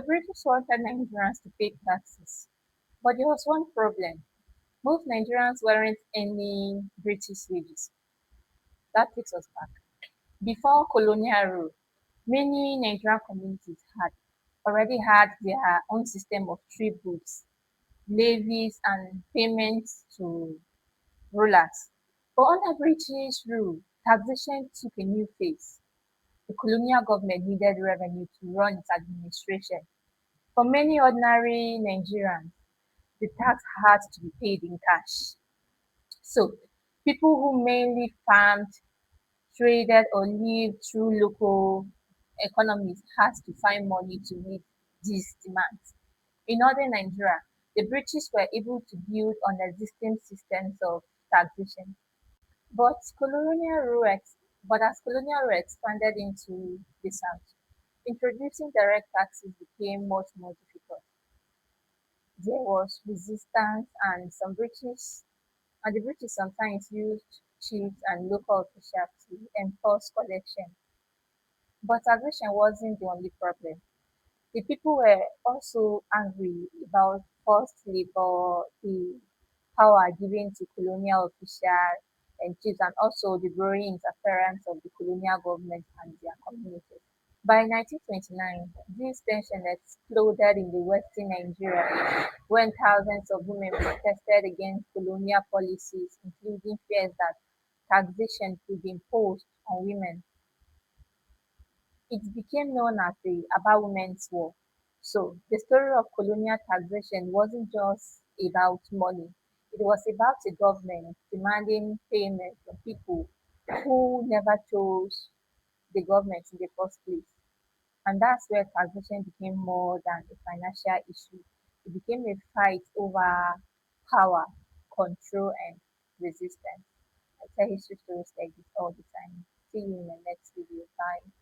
The British wanted Nigerians to pay taxes, but there was one problem. Most Nigerians weren't any British wages. That takes us back. Before colonial rule, many Nigerian communities had already had their own system of tributes, levies, and payments to rulers. But under British rule, taxation took a new phase. The colonial government needed revenue to run its administration. For many ordinary Nigerians, the tax had to be paid in cash. So, people who mainly farmed, traded, or lived through local economies had to find money to meet these demands. In northern Nigeria, the British were able to build on existing systems of taxation. But as colonial rule expanded into the south, introducing direct taxes became much more difficult. There was resistance, and the British sometimes used chiefs and local officials to enforce collection. But taxation wasn't the only problem. The people were also angry about forced labor, the power given to colonial officials and chiefs, and also the growing interference of the colonial government and their communities. By 1929, this tension exploded in the western Nigeria when thousands of women protested against colonial policies, including fears that taxation could be imposed on women. It became known as the Aba Women's War. So the story of colonial taxation wasn't just about money. It was about a government demanding payment from people who never chose the government in the first place. And that's where taxation became more than a financial issue. It became a fight over power, control, and resistance. I tell history stories like this all the time. See you in the next video. Bye.